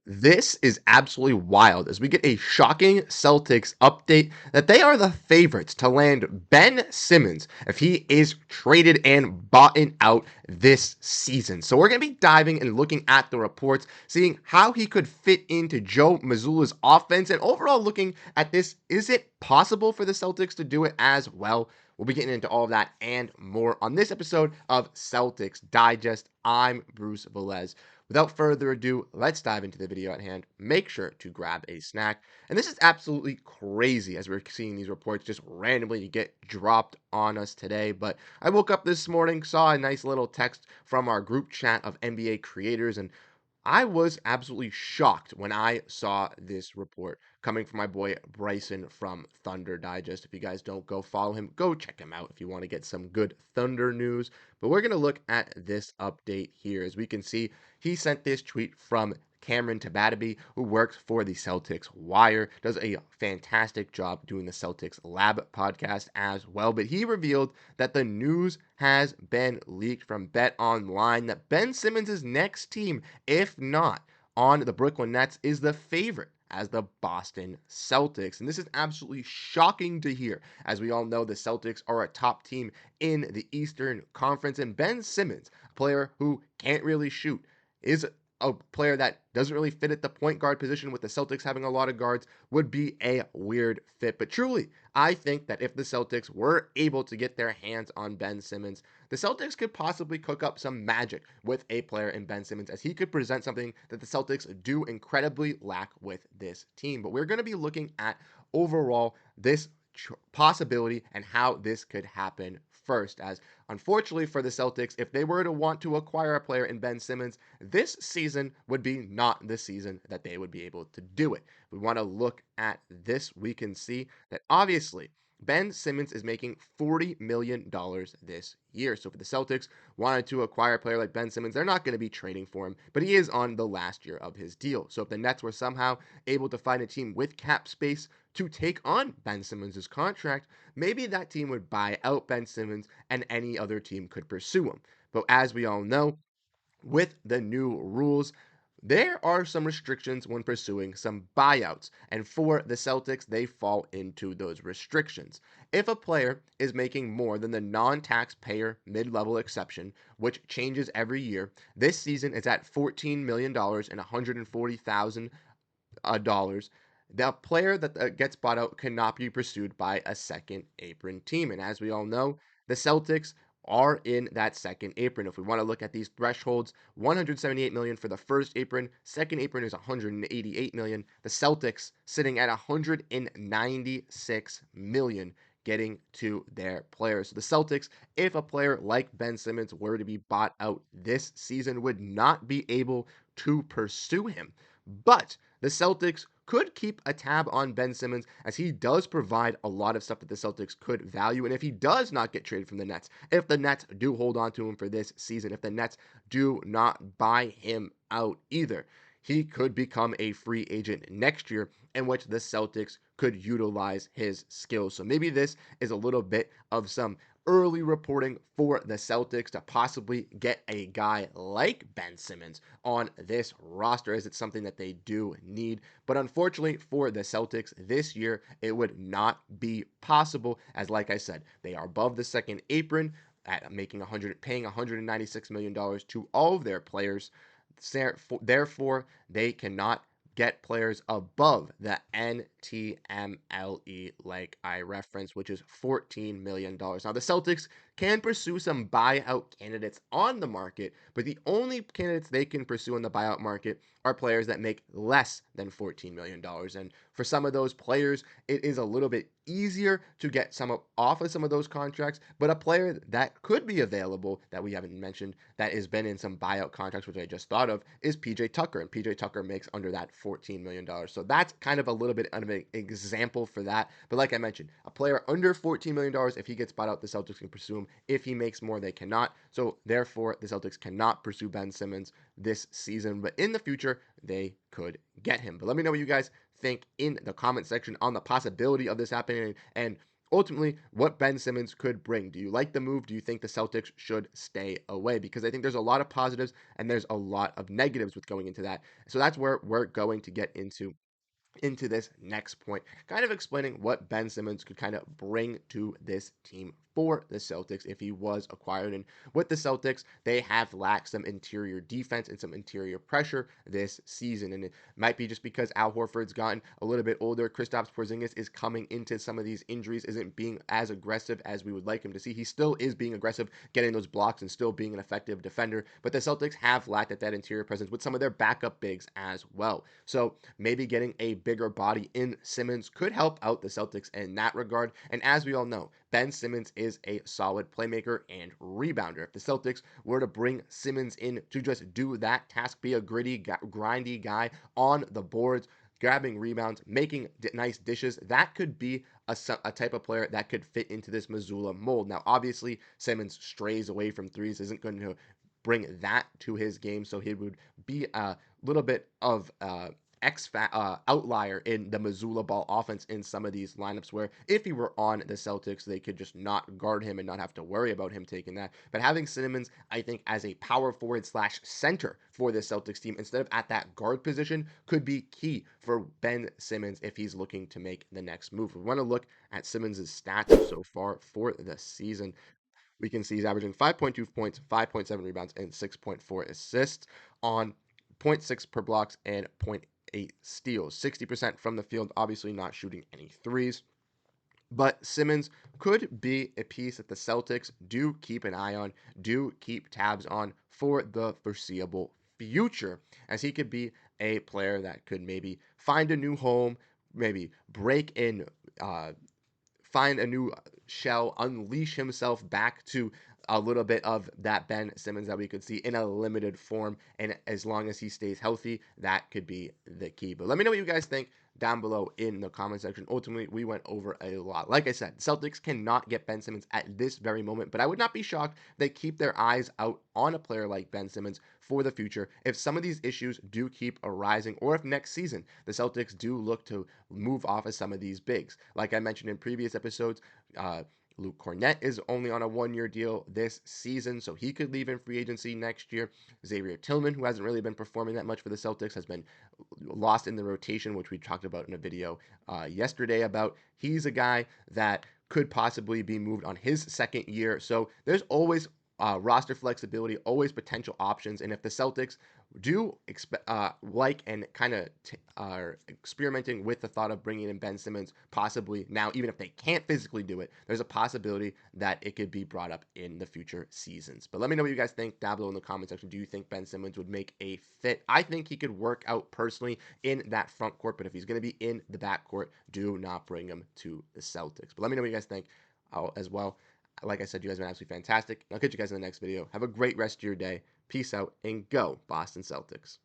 This is absolutely wild as we get a shocking Celtics update that they are the favorites to land Ben Simmons if he is traded and bought out this season. So we're going to be diving and looking at the reports, seeing how he could fit into Joe Mazzulla's offense, and overall looking at this. Is it possible for the Celtics to do it as well? We'll be getting into all of that and more on this episode of Celtics Digest. I'm Bruce Velez. Without further ado, let's dive into the video at hand. Make sure to grab a snack. And this is absolutely crazy as we're seeing these reports just randomly get dropped on us today. But I woke up this morning, saw a nice little text from our group chat of NBA creators, and I was absolutely shocked when I saw this report coming from my boy Bryson from Thunder Digest. If you guys don't go follow him, go check him out if you want to get some good Thunder news. But we're going to look at this update here. As we can see, he sent this tweet from Cameron Tabataby, who works for the Celtics Wire, does a fantastic job doing the Celtics Lab podcast as well. But he revealed that the news has been leaked from Bet Online that Ben Simmons' next team, if not on the Brooklyn Nets, is the favorite as the Boston Celtics. And this is absolutely shocking to hear. As we all know, the Celtics are a top team in the Eastern Conference, and Ben Simmons, a player who can't really shoot, is a player that doesn't really fit at the point guard position, with the Celtics having a lot of guards, would be a weird fit. But truly, I think that if the Celtics were able to get their hands on Ben Simmons, the Celtics could possibly cook up some magic with a player in Ben Simmons, as he could present something that the Celtics do incredibly lack with this team. But we're going to be looking at overall this possibility and how this could happen first, as unfortunately for the Celtics, if they were to want to acquire a player in Ben Simmons, this season would be not the season that they would be able to do it. We want to look at this. We can see that obviously Ben Simmons is making $40 million this year. So if the Celtics wanted to acquire a player like Ben Simmons, they're not going to be trading for him, but he is on the last year of his deal. So if the Nets were somehow able to find a team with cap space to take on Ben Simmons' contract, maybe that team would buy out Ben Simmons and any other team could pursue him. But as we all know, with the new rules, there are some restrictions when pursuing some buyouts, and for the Celtics, they fall into those restrictions. If a player is making more than the non-taxpayer mid-level exception, which changes every year, this season it's at $14 million and $140,000. The player that gets bought out cannot be pursued by a second apron team. And as we all know, the Celtics are in that second apron. If we want to look at these thresholds, 178 million for the first apron, second apron is 188 million. The Celtics sitting at 196 million getting to their players. So the Celtics, if a player like Ben Simmons were to be bought out this season, would not be able to pursue him. But the Celtics could keep a tab on Ben Simmons, as he does provide a lot of stuff that the Celtics could value. And if he does not get traded from the Nets, if the Nets do hold on to him for this season, if the Nets do not buy him out either, he could become a free agent next year, in which the Celtics could utilize his skills. So maybe this is a little bit of some early reporting for the Celtics to possibly get a guy like Ben Simmons on this roster, as it's something that they do need. But unfortunately for the Celtics this year, it would not be possible, as like I said, they are above the second apron at paying $196 million to all of their players. Therefore, they cannot get players above the NTMLE, like I referenced, which is $14 million. Now, the Celtics can pursue some buyout candidates on the market, but the only candidates they can pursue in the buyout market are players that make less than $14 million. And for some of those players, it is a little bit easier to get some off of some of those contracts, but a player that could be available that we haven't mentioned that has been in some buyout contracts, which I just thought of, is PJ Tucker, and PJ Tucker makes under that $14 million. So that's kind of a little bit of an example for that. But like I mentioned, a player under $14 million, if he gets bought out, the Celtics can pursue him. If he makes more, they cannot. So therefore, the Celtics cannot pursue Ben Simmons this season, but in the future, they could get him. But let me know what you guys think in the comment section on the possibility of this happening, and ultimately what Ben Simmons could bring. Do you like the move? Do you think the Celtics should stay away? Because I think there's a lot of positives and there's a lot of negatives with going into that. So that's where we're going to get into this next point, kind of explaining what Ben Simmons could kind of bring to this team for the Celtics if he was acquired. And with the Celtics, they have lacked some interior defense and some interior pressure this season. And it might be just because Al Horford's gotten a little bit older. Kristaps Porziņģis is coming into some of these injuries, isn't being as aggressive as we would like him to see. He still is being aggressive, getting those blocks and still being an effective defender. But the Celtics have lacked at that interior presence with some of their backup bigs as well. So maybe getting a bigger body in Simmons could help out the Celtics in that regard. And as we all know, Ben Simmons is a solid playmaker and rebounder. If the Celtics were to bring Simmons in to just do that task, be a gritty, grindy guy on the boards, grabbing rebounds, making nice dishes, that could be a type of player that could fit into this Mazzulla mold. Now, obviously, Simmons strays away from threes, isn't going to bring that to his game, so he would be a little bit of outlier in the Mazzulla ball offense in some of these lineups where if he were on the Celtics, they could just not guard him and not have to worry about him taking that. But having Simmons, I think, as a power forward slash center for the Celtics team instead of at that guard position could be key for Ben Simmons if he's looking to make the next move. We want to look at Simmons' stats so far for the season. We can see he's averaging 5.2 points, 5.7 rebounds, and 6.4 assists on zero point 0.6 per blocks and zero point 0.8 steals. 60% from the field, obviously not shooting any threes. But Simmons could be a piece that the Celtics do keep an eye on, do keep tabs on for the foreseeable future, as he could be a player that could maybe find a new home, maybe break in, find a new shell, unleash himself back to a little bit of that Ben Simmons that we could see in a limited form. And as long as he stays healthy, that could be the key. But let me know what you guys think down below in the comment section. Ultimately, we went over a lot. Like I said, Celtics cannot get Ben Simmons at this very moment, but I would not be shocked if they keep their eyes out on a player like Ben Simmons for the future if some of these issues do keep arising, or if next season the Celtics do look to move off of some of these bigs. Like I mentioned in previous episodes, Luke Kornet is only on a one-year deal this season, so he could leave in free agency next year. Xavier Tillman, who hasn't really been performing that much for the Celtics, has been lost in the rotation, which we talked about in a video yesterday about. He's a guy that could possibly be moved on his second year. So there's always roster flexibility, always potential options. And if the Celtics do like and kind of are experimenting with the thought of bringing in Ben Simmons, possibly now, even if they can't physically do it, there's a possibility that it could be brought up in the future seasons. But let me know what you guys think down below in the comment section. Do you think Ben Simmons would make a fit? I think he could work out personally in that front court, but if he's going to be in the back court, do not bring him to the Celtics. But let me know what you guys think as well. Like I said, you guys have been absolutely fantastic. I'll catch you guys in the next video. Have a great rest of your day. Peace out and go Boston Celtics.